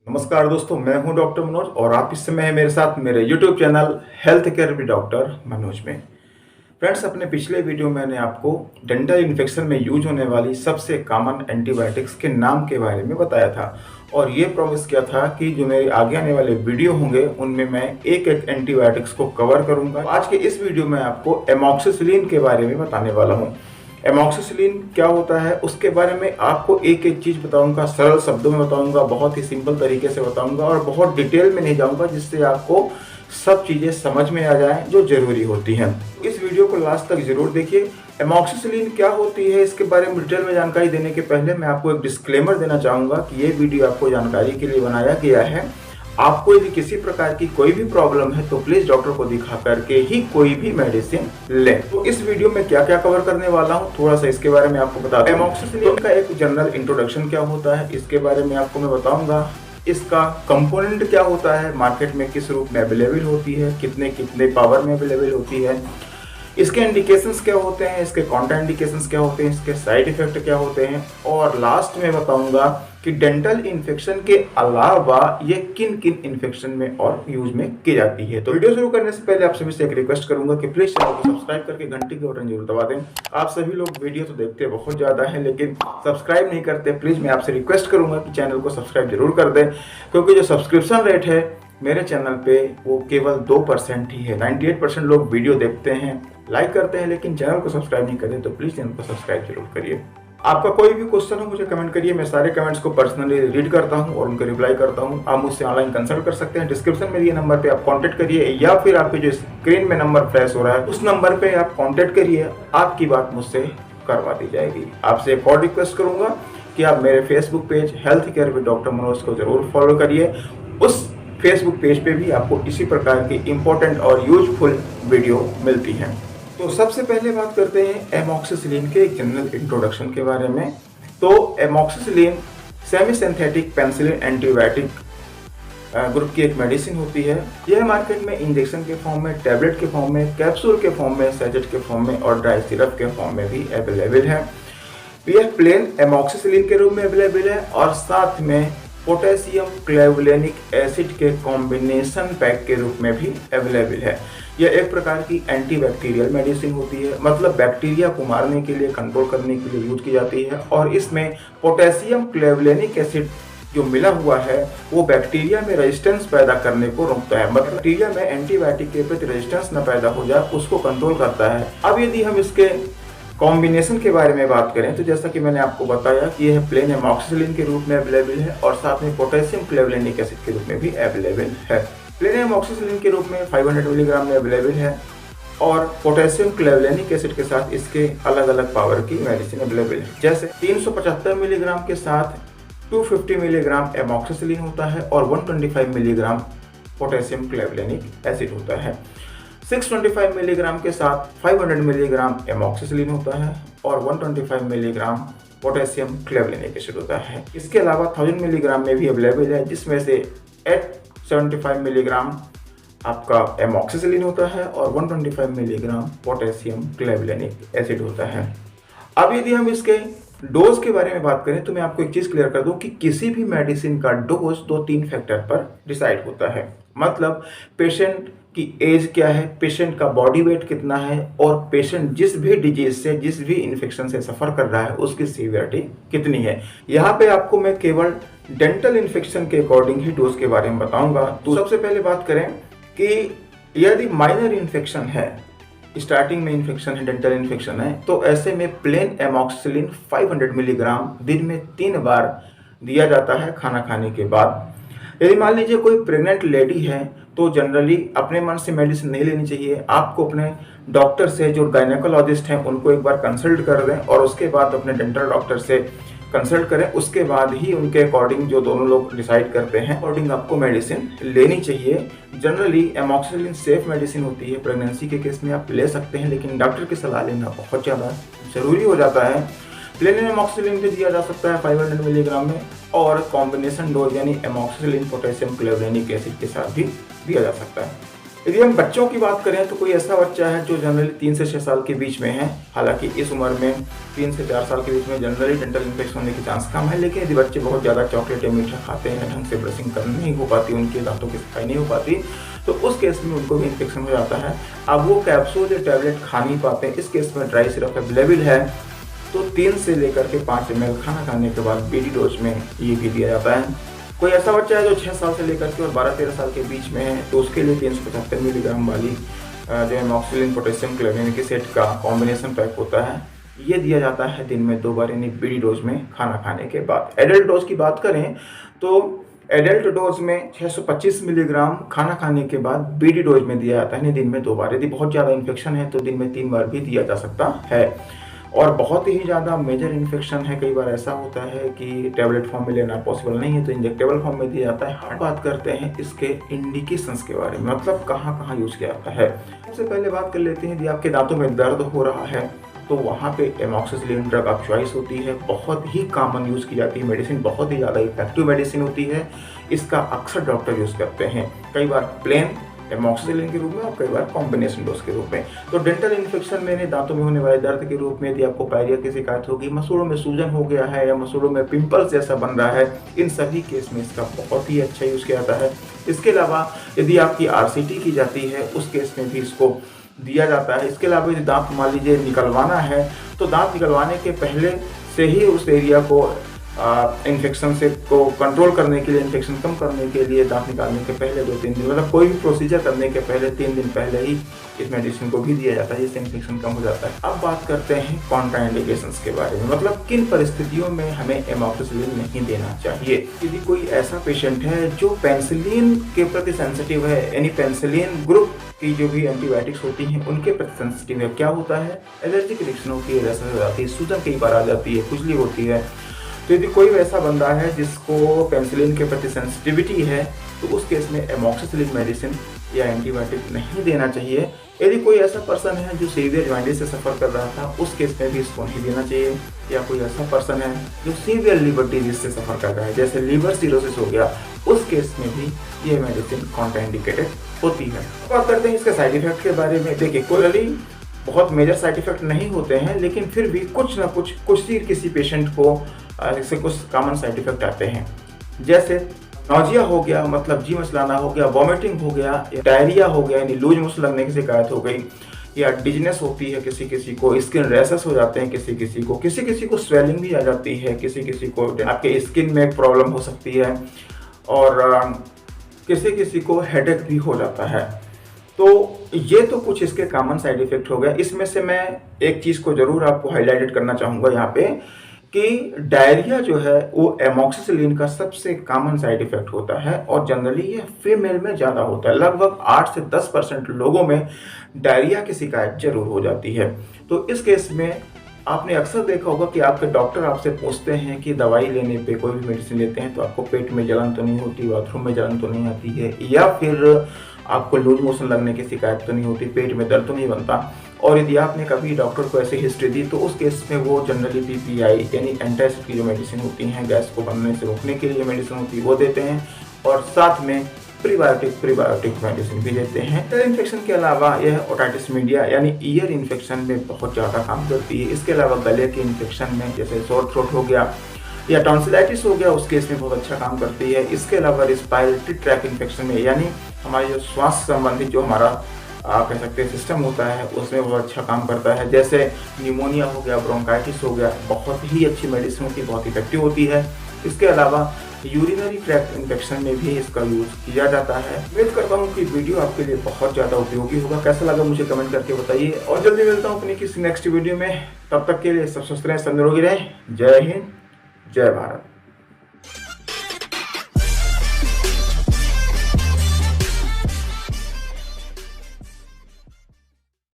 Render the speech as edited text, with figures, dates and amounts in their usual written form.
नमस्कार दोस्तों, मैं हूं डॉक्टर मनोज और आप इस समय है मेरे साथ मेरे YouTube channel health care with doctor Manoj में। फ्रेंड्स, अपने पिछले वीडियो में मैंने आपको डेंटल इन्फेक्शन में यूज होने वाली सबसे कॉमन एंटीबायोटिक्स के नाम के बारे में बताया था और ये प्रॉमिस किया था कि जो मेरे आगे आने वाले वीडियो होंगे उनमें मैं एक एक एंटीबायोटिक्स को कवर करूंगा। आज के इस वीडियो में आपको एमॉक्सिसिलिन के बारे में बताने वाला हूँ। एमॉक्सिसिलिन क्या होता है उसके बारे में आपको एक एक चीज बताऊंगा, सरल शब्दों में बताऊंगा, बहुत ही सिंपल तरीके से बताऊंगा और बहुत डिटेल में नहीं जाऊंगा, जिससे आपको सब चीजें समझ में आ जाएं जो जरूरी होती हैं। इस वीडियो को लास्ट तक जरूर देखिए। एमॉक्सिसिलिन क्या होती है इसके बारे में डिटेल में जानकारी देने के पहले मैं आपको एक डिस्क्लेमर देना चाहूंगा कि ये वीडियो आपको जानकारी के लिए बनाया गया है। आपको यदि किसी प्रकार की कोई भी प्रॉब्लम है तो प्लीज डॉक्टर को दिखा करके ही कोई भी मेडिसिन लें। तो इस वीडियो में क्या क्या कवर करने वाला हूँ थोड़ा सा इसके बारे में आपको बता दूं। एमॉक्सिसिलिन का एक जनरल इंट्रोडक्शन क्या होता है इसके बारे में आपको मैं बताऊंगा। इसका कंपोनेंट क्या होता है, मार्केट में किस रूप में अवेलेबल होती है, कितने कितने पावर में अवेलेबल होती है, इसके इंडिकेशंस क्या होते हैं, इसके कॉन्ट्रा इंडिकेशंस क्या होते हैं, इसके साइड इफेक्ट क्या होते हैं और लास्ट में बताऊंगा कि डेंटल इन्फेक्शन के अलावा ये किन किन इन्फेक्शन में और यूज में की जाती है। तो वीडियो शुरू करने से पहले आप सभी से एक रिक्वेस्ट करूंगा कि प्लीज चैनल को सब्सक्राइब करके घंटी के बटन जरूर दबा दें। आप सभी लोग वीडियो तो देखते बहुत ज्यादा है लेकिन सब्सक्राइब नहीं करते। प्लीज मैं आपसे रिक्वेस्ट करूंगा कि चैनल को सब्सक्राइब जरूर कर दें, क्योंकि जो सब्सक्रिप्शन रेट है मेरे चैनल पे वो केवल 2% ही है। 98% लोग वीडियो देखते हैं, लाइक करते हैं, लेकिन चैनल को सब्सक्राइब नहीं करते। तो प्लीज चैनल को सब्सक्राइब जरूर करिए। आपका कोई भी क्वेश्चन हो मुझे कमेंट करिए, मैं सारे कमेंट्स को पर्सनली रीड करता हूं और उनका रिप्लाई करता हूं। आप मुझसे ऑनलाइन कंसल्ट कर सकते हैं। डिस्क्रिप्शन में दिए नंबर पे आप कांटेक्ट करिए या फिर आपके जो स्क्रीन में नंबर फ्लैश हो रहा है उस नंबर पे आप कांटेक्ट करिए, आपकी बात मुझसे करवा दी जाएगी। आपसे एक और रिक्वेस्ट करूंगा कि आप मेरे Facebook page health care with doctor Manoj को जरूर फॉलो करिए। उस फेसबुक पेज पे भी आपको इसी प्रकार की इंपॉर्टेंट और यूजफुल वीडियो मिलती हैं। तो सबसे पहले बात करते हैं एमॉक्सिसिलिन के एक जनरल इंट्रोडक्शन के बारे में। तो amoxicillin semi synthetic penicillin antibiotic group की एक मेडिसिन होती है। यह मार्केट में इंजेक्शन के फॉर्म में, टैबलेट के फॉर्म में, कैप्सूल के फॉर्म में, सैचेट के फॉर्म में और ड्राई सिरप के फॉर्म में भी अवेलेबल है। यह प्लेन एमॉक्सिसिलिन के रूप में अवेलेबल है और साथ में पोटेशियम क्लेवुलेनिक एसिड के कॉम्बिनेशन पैक के रूप में भी अवेलेबल है। यह एक प्रकार की एंटीबैक्टीरियल मेडिसिन होती है, मतलब बैक्टीरिया को मारने के लिए, कंट्रोल करने के लिए यूज की जाती है और इसमें पोटेशियम क्लेवुलेनिक एसिड जो मिला हुआ है वो बैक्टीरिया में रेजिस्टेंस पैदा करने को रोकता है, मतलब बैक्टीरिया में एंटीबायोटिक के प्रति रेजिस्टेंस न पैदा हो जाए उसको कंट्रोल करता है। अब यदि हम इसके कॉम्बिनेशन के बारे में बात करें तो जैसा कि मैंने आपको बताया कि यह प्लेन एमॉक्सिसिलिन के रूप में अवेलेबल है और साथ में पोटेशियम क्लेवुलेनिक एसिड के रूप में भी अवेलेबल है। प्लेन एमॉक्सिसिलिन के रूप में 500 मिलीग्राम में अवेलेबल है और पोटेशियम क्लेवुलेनिक एसिड के साथ इसके अलग अलग पावर की मेडिसिन अवेलेबल है। जैसे 375 मिलीग्राम के साथ 250 मिलीग्राम एमॉक्सिसिलिन होता है और 125 मिलीग्राम पोटेशियम क्लेवुलेनिक एसिड होता है। 625 मिलीग्राम के साथ 500 मिलीग्राम एमॉक्सिसिलिन होता है और 125 मिलीग्राम पोटेशियम क्लेवुलेनिक एसिड होता है। इसके अलावा 1000 मिलीग्राम में भी अवेलेबल है, जिसमें से 875 मिलीग्राम आपका एमॉक्सिसिलिन होता है और 125 मिलीग्राम पोटेशियम क्लेवुलेनिक एसिड होता है। अब यदि हम इसके डोज के बारे में बात करें तो मैं आपको एक चीज क्लियर कर दूं कि किसी भी मेडिसिन का डोज 2-3 फैक्टर पर डिसाइड होता है। मतलब पेशेंट की एज क्या है, पेशेंट का बॉडी वेट कितना है और पेशेंट जिस भी डिजीज से, जिस भी इन्फेक्शन से सफर कर रहा है उसकी सीवियरिटी कितनी है। यहाँ पे आपको मैं केवल डेंटल इन्फेक्शन के अकॉर्डिंग ही डोज के बारे में बताऊंगा। तो सबसे पहले बात करें कि यदि माइनर इन्फेक्शन है, स्टार्टिंग में इन्फेक्शन है, डेंटल इन्फेक्शन है, तो ऐसे में प्लेन एमॉक्सिसिलिन 500 मिलीग्राम दिन में 3 बार दिया जाता है खाना खाने के बाद। यदि मान लीजिए कोई प्रेग्नेंट लेडी है तो जनरली अपने मन से मेडिसिन नहीं लेनी चाहिए। आपको अपने डॉक्टर से, जो गायनेकोलॉजिस्ट हैं, उनको एक बार कंसल्ट कर दें और उसके बाद अपने डेंटल डॉक्टर से कंसल्ट करें। उसके बाद ही उनके अकॉर्डिंग, जो दोनों लोग डिसाइड करते हैं, अकॉर्डिंग आपको मेडिसिन लेनी चाहिए। जनरली एमॉक्सिसिलिन सेफ मेडिसिन होती है, प्रेगनेंसी के केस में आप ले सकते हैं, लेकिन डॉक्टर की सलाह लेना बहुत ज़्यादा जरूरी हो जाता है। प्लेन एमॉक्सिसिलिन भी दिया जा सकता है 500 मिलीग्राम में और कॉम्बिनेशन डोज यानी एमॉक्सिसिलिन पोटेशियम क्लेवुलेनिक एसिड के साथ भी दिया जा सकता है। यदि हम बच्चों की बात करें तो कोई ऐसा बच्चा है जो जनरली 3 से 6 साल के बीच में है, हालांकि इस उम्र में 3 से 4 साल के बीच में जनरली डेंटल इन्फेक्शन होने के चांस कम है। लेकिन यदि बच्चे बहुत ज़्यादा चॉकलेट या मीठा खाते हैं, ढंग से ब्रशिंग करनी नहीं हो पाती, उनके दांतों की सफाई नहीं हो पाती, तो उस केस में उनको भी इन्फेक्शन हो जाता है। अब वो कैप्सूल या टैबलेट खा नहीं पाते, इस केस में ड्राई सिरप अवेलेबल है, तो 3 से लेकर के 5 ml खाना खाने के बाद बीडी डोज में ये भी दिया जाता है। कोई ऐसा बच्चा है जो 6 साल से लेकर के और 12-13 साल के बीच में है, तो उसके लिए 375 मिलीग्राम वाली जो एमॉक्सिलिन पोटेशियम क्लोराइड के सेट का कॉम्बिनेशन पैक होता है, ये दिया जाता है दिन में 2 बार, यानी बीडी डोज में खाना खाने के बाद। एडल्ट डोज की बात करें तो एडल्ट डोज में 625 मिलीग्राम खाना खाने के बाद बीडी डोज में दिया जाता है, यानी दिन में 2 बार। यदि बहुत ज़्यादा इन्फेक्शन है तो दिन में 3 बार भी दिया जा सकता है। और बहुत ही ज़्यादा मेजर इन्फेक्शन है, कई बार ऐसा होता है कि टैबलेट फॉर्म में लेना पॉसिबल नहीं है, तो इंजेक्टेबल फॉर्म में दिया जाता है। हम बात करते हैं इसके इंडिकेशंस के बारे में, मतलब कहाँ कहाँ यूज़ किया जाता है। सबसे पहले बात कर लेते हैं, यदि आपके दांतों में दर्द हो रहा है तो वहाँ पे एमॉक्सिसिलिन ड्रग ऑफ चॉइस होती है, बहुत ही कॉमन यूज़ की जाती है मेडिसिन, बहुत ही ज़्यादा इफेक्टिव मेडिसिन होती है। इसका अक्सर डॉक्टर यूज़ करते हैं, कई बार प्लेन एमॉक्सिसिलिन के रूप में और कई बार कॉम्बिनेशन डोज के रूप में। तो डेंटल इन्फेक्शन में दांतों में होने वाले दर्द के रूप में यदि आपको पायरिया की शिकायत होगी, मसूड़ों में सूजन हो गया है या मसूड़ों में पिंपल्स जैसा बन रहा है, इन सभी केस में इसका बहुत ही अच्छा यूज़ किया जाता है। इसके अलावा यदि आपकी आरसीटी की जाती है, उस केस में भी इसको दिया जाता है। इसके अलावा यदि दांत मान लीजिए निकलवाना है, तो दांत निकलवाने के पहले से ही उस एरिया को इन्फेक्शन से को कंट्रोल करने के लिए, इन्फेक्शन कम करने के लिए दांत निकालने के पहले 2-3 दिन, मतलब कोई भी प्रोसीजर करने के पहले 3 दिन पहले ही इस मेडिसिन को भी दिया जाता है, जिससे इन्फेक्शन कम हो जाता है। अब बात करते हैं कॉन्ट्राइंडिकेशंस के बारे में, मतलब किन परिस्थितियों में हमें एमॉक्सिसिलिन नहीं देना चाहिए। यदि कोई ऐसा पेशेंट है जो पेनिसिलिन के प्रति सेंसिटिव है, यानी पेनिसिलिन ग्रुप की जो भी एंटीबायोटिक्स होती हैं उनके प्रति सेंसिटिव है, क्या होता है, एलर्जिक रिएक्शन होती है, रैशेस हो जाती है, सूजन कई बार आ जाती है, खुजली होती है। तो यदि कोई वैसा बंदा है जिसको पेनिसिलिन के प्रति सेंसिटिविटी है, तो उस केस में एमॉक्सिसिलिन मेडिसिन या एंटीबायोटिक नहीं देना चाहिए। यदि कोई ऐसा पर्सन है जो सीवियर जॉइंटिस से सफ़र कर रहा था, उस केस में भी इसको नहीं देना चाहिए। या कोई ऐसा पर्सन है जो सीवियर लिवर डिजीज से सफ़र कर रहा है, जैसे लिवर सिरोसिस हो गया, उस केस में भी ये मेडिसिन कॉन्ट्राइंडिकेटेड होती है। बात करते हैं इसके साइड इफेक्ट के बारे में। देखिए, कोलरी बहुत मेजर साइड इफेक्ट नहीं होते हैं, लेकिन फिर भी कुछ ना कुछ किसी पेशेंट को इससे कुछ कॉमन साइड इफेक्ट आते हैं, जैसे नौजिया हो गया, मतलब जी मचलाना हो गया, वॉमिटिंग हो गया, डायरिया हो गया, यानी लूज मोशन लगने की शिकायत हो गई, या डिजनेस होती है किसी किसी को, स्किन रैशेस हो जाते हैं किसी किसी को स्वेलिंग भी आ जाती है, किसी को आपके स्किन में प्रॉब्लम हो सकती है, और किसी को हेडेक भी हो जाता है। तो ये तो कुछ इसके कॉमन साइड इफेक्ट हो गया। इसमें से मैं एक चीज़ को ज़रूर आपको हाईलाइटेड करना चाहूँगा यहाँ पे, कि डायरिया जो है वो एमॉक्सिसिलिन का सबसे कॉमन साइड इफेक्ट होता है, और जनरली ये फीमेल में ज़्यादा होता है। लगभग 8 से 10% लोगों में डायरिया की शिकायत जरूर हो जाती है। तो इस केस में आपने अक्सर देखा होगा कि आपके डॉक्टर आपसे पूछते हैं कि दवाई लेने पे, कोई भी मेडिसिन लेते हैं तो आपको पेट में जलन तो नहीं होती, बाथरूम में जलन तो नहीं आती है, या फिर आपको लूज मोशन लगने की शिकायत तो नहीं होती, पेट में दर्द तो नहीं बनता। और यदि आपने कभी डॉक्टर को ऐसे हिस्ट्री दी, तो उस केस में वो जनरली पीपीआई यानी एंटासिड की जो मेडिसिन होती हैं, गैस को बनने से रोकने के लिए मेडिसिन होती है, वो देते हैं, और साथ में प्रीबायोटिक मेडिसिन भी देते हैं। ईयर इन्फेक्शन के अलावा यह ओटाइटिस मीडिया यानी ईयर इन्फेक्शन में बहुत ज़्यादा काम करती है। इसके अलावा गले के इन्फेक्शन में, जैसे सोर थ्रोट हो गया या टॉन्सिलाइटिस हो गया, उस केस में बहुत अच्छा काम करती है। इसके अलावा रिस्पायरेटरी ट्रैक इन्फेक्शन में, यानी हमारे जो श्वास संबंधित जो हमारा आप कह सकते हैं सिस्टम होता है, उसमें बहुत अच्छा काम करता है। जैसे निमोनिया हो गया, ब्रोंकाइटिस हो गया, बहुत ही अच्छी मेडिसिन होती है, बहुत इफेक्टिव होती है। इसके अलावा यूरिनरी ट्रैक्ट इन्फेक्शन में भी इसका यूज़ किया जाता है। उम्मीद करता हूँ कि वीडियो आपके लिए बहुत ज़्यादा उपयोगी होगा। कैसा लगा मुझे कमेंट करके बताइए, और जल्दी मिलता हूँ अपनी किसी नेक्स्ट वीडियो में। तब तक के लिए सब स्वस्थ रहें, सब निरोगी रहें। जय हिंद, जय भारत।